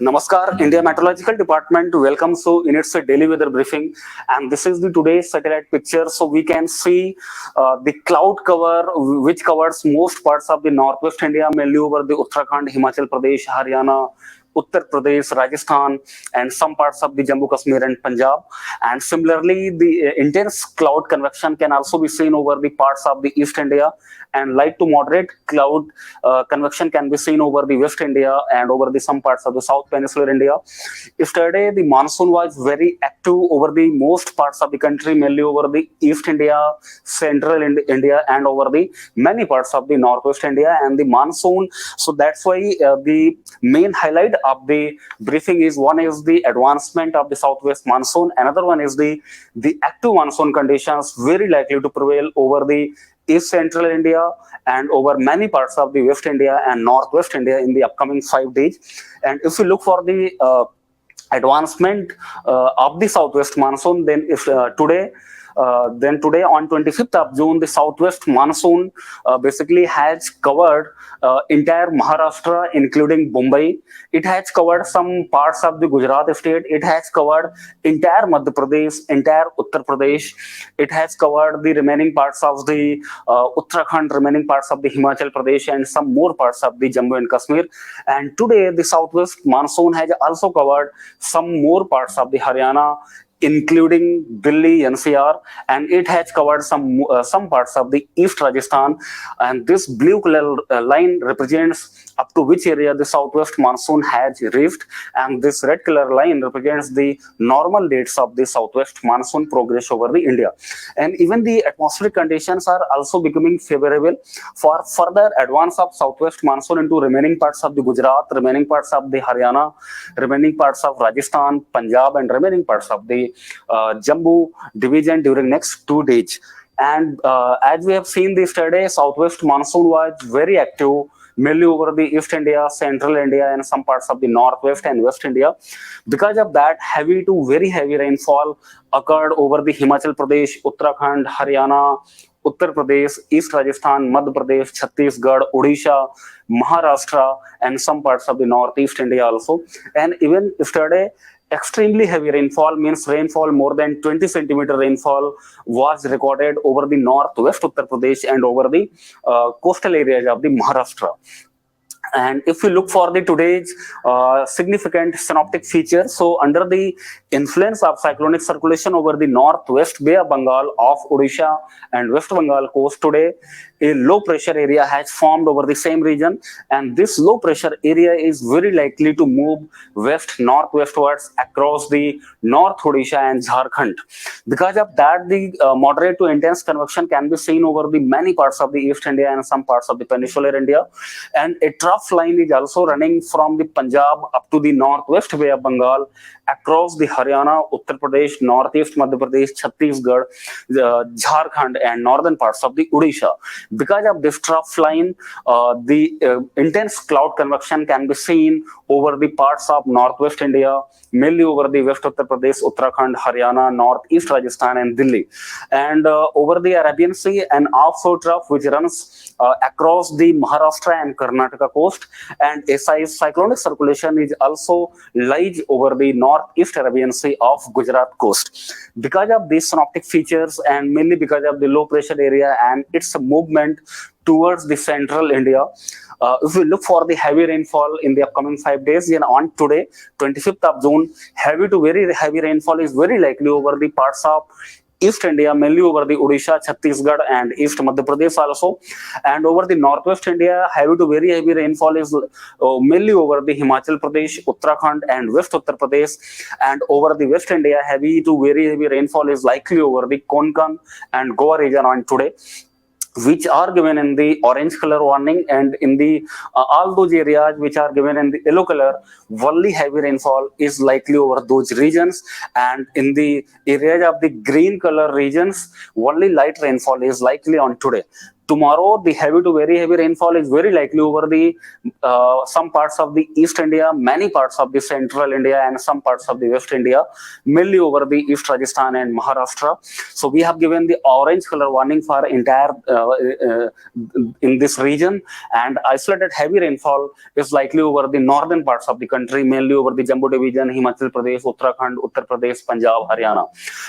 Namaskar, India Meteorological Department welcomes you in its daily weather briefing, and this is the today's satellite picture. So we can see the cloud cover, which covers most parts of the northwest India, mainly over the Uttarakhand, Himachal Pradesh, Haryana, Uttar Pradesh, Rajasthan, and some parts of the Jammu Kashmir and Punjab. And similarly, the intense cloud convection can also be seen over the parts of the East India, and light to moderate cloud convection can be seen over the West India and over the some parts of the South Peninsular India. Yesterday, the monsoon was very active over the most parts of the country, mainly over the East India, Central India, and over the many parts of the Northwest India. And the monsoon, so that's why the main highlight of the briefing is one is the advancement of the southwest monsoon, another one is the active monsoon conditions very likely to prevail over the East Central India and over many parts of the West India and Northwest India in the upcoming 5 days. And if you look for the advancement of the southwest monsoon, then if then today on 25th of June, the southwest monsoon basically has covered entire Maharashtra, including Mumbai. It has covered some parts of the Gujarat state. It has covered entire Madhya Pradesh, entire Uttar Pradesh. It has covered the remaining parts of the Uttarakhand, remaining parts of the Himachal Pradesh, and some more parts of the Jammu and Kashmir. And today, the southwest monsoon has also covered some more parts of the Haryana, including Delhi NCR, and it has covered some parts of the East Rajasthan. And this blue color line represents up to which area the southwest monsoon has reached, and this red color line represents the normal dates of the southwest monsoon progress over the India. And even the atmospheric conditions are also becoming favorable for further advance of southwest monsoon into remaining parts of the Gujarat, remaining parts of the Haryana, remaining parts of Rajasthan, Punjab, and remaining parts of the Jammu division during next 2 days. And as we have seen this yesterday, southwest monsoon was very active, mainly over the East India, Central India, and some parts of the Northwest and West India. Because of that, heavy to very heavy rainfall occurred over the Himachal Pradesh, Uttarakhand, Haryana, Uttar Pradesh, East Rajasthan, Madhya Pradesh, Chhattisgarh, Odisha, Maharashtra, and some parts of the Northeast India also. And even yesterday, extremely heavy rainfall means rainfall more than 20 centimeter rainfall was recorded over the northwest Uttar Pradesh and over the coastal areas of the Maharashtra. And if we look for the today's significant synoptic features, so under the influence of cyclonic circulation over the northwest Bay of Bengal of Odisha and West Bengal coast today, a low pressure area has formed over the same region, and this low pressure area is very likely to move west northwestwards across the North Odisha and Jharkhand. Because of that, the moderate to intense convection can be seen over the many parts of the East India and some parts of the peninsular India, and a trough line is also running from the Punjab up to the northwest Bay of Bengal, across the Haryana, Uttar Pradesh, northeast Madhya Pradesh, Chhattisgarh, Jharkhand, and northern parts of the Odisha. Because of this trough line, the intense cloud convection can be seen over the parts of northwest India, mainly over the West Uttar Pradesh, Uttarakhand, Haryana, northeast Rajasthan, and Delhi. And over the Arabian Sea, an offshore trough which runs across the Maharashtra and Karnataka coast, and a cyclonic circulation is also lies over the northeast Arabian Sea of Gujarat coast. Because of these synoptic features, and mainly because of the low pressure area and its movement towards the central India, if we look for the heavy rainfall in the upcoming 5 days, then on today, 25th of June, heavy to very heavy rainfall is very likely over the parts of East India, mainly over the Odisha, Chhattisgarh, and East Madhya Pradesh also. And over the Northwest India, heavy to very heavy rainfall is mainly over the Himachal Pradesh, Uttarakhand, and West Uttar Pradesh. And over the West India, heavy to very heavy rainfall is likely over the Konkan and Goa region on today, which are given in the orange color warning, and in the all those areas which are given in the yellow color, only heavy rainfall is likely over those regions, and in the areas of the green color regions, only light rainfall is likely on today. Tomorrow, the heavy to very heavy rainfall is very likely over the some parts of the East India, many parts of the Central India, and some parts of the West India, mainly over the East Rajasthan and Maharashtra. So we have given the orange color warning for entire in this region, and isolated heavy rainfall is likely over the northern parts of the country, mainly over the Jammu division, Himachal Pradesh, Uttarakhand, Uttar Pradesh, Punjab, Haryana,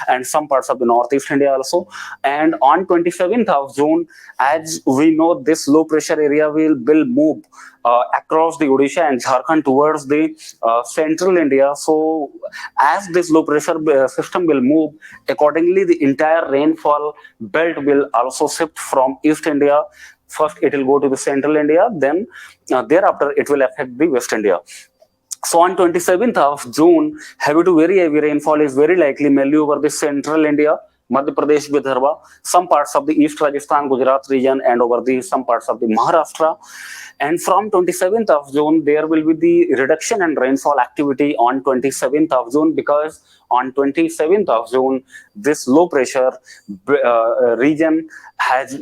and some parts of the northeast India also. And on 27th of June, as we know, this low pressure area will move across the Odisha and Jharkhand towards the central India. So as this low pressure system will move, accordingly the entire rainfall belt will also shift from East India. First it will go to the central India, then thereafter it will affect the West India. So on 27th of June, heavy to very heavy rainfall is very likely mainly over the central India, Madhya Pradesh, Vidarbha, some parts of the East Rajasthan, Gujarat region, and over the some parts of the Maharashtra. And from 27th of June, there will be the reduction in rainfall activity on 27th of June, because on 27th of June, this low pressure region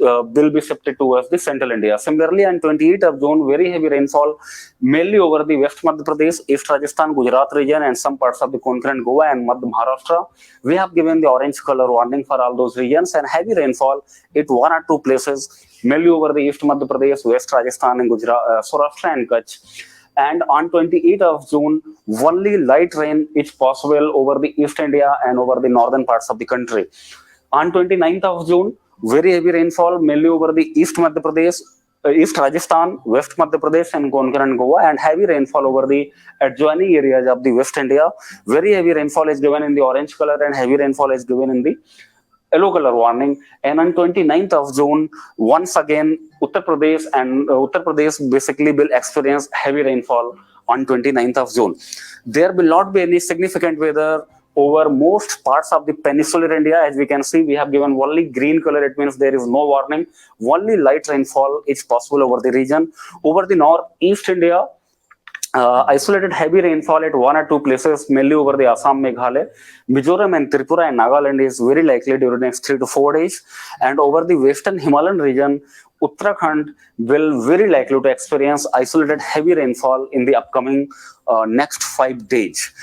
will be shifted towards the central India. Similarly, on 28th of June, very heavy rainfall mainly over the West Madhya Pradesh, East Rajasthan, Gujarat region, and some parts of the Konkan, Goa, and Madhya Maharashtra. We have given the orange color warning for all those regions, and heavy rainfall at one or two places, mainly over the East Madhya Pradesh, West Rajasthan, and Gujarat, Saurashtra, and Kutch. And on 28th of June, only light rain is possible over the East India and over the northern parts of the country. On 29th of June, very heavy rainfall mainly over the East Madhya Pradesh, East Rajasthan, West Madhya Pradesh, and Konkan and Goa, and heavy rainfall over the adjoining areas of the West India. Very heavy rainfall is given in the orange color, and heavy rainfall is given in the yellow color warning. And on 29th of June, once again, Uttar Pradesh basically will experience heavy rainfall on 29th of June. There will not be any significant weather over most parts of the peninsular India. As we can see, we have given only green color. It means there is no warning. Only light rainfall is possible over the region. Over the northeast India, isolated heavy rainfall at one or two places, mainly over the Assam, Meghalaya, Mizoram, and Tripura, and Nagaland is very likely during the next 3 to 4 days. And over the western Himalayan region, Uttarakhand will very likely to experience isolated heavy rainfall in the upcoming next 5 days.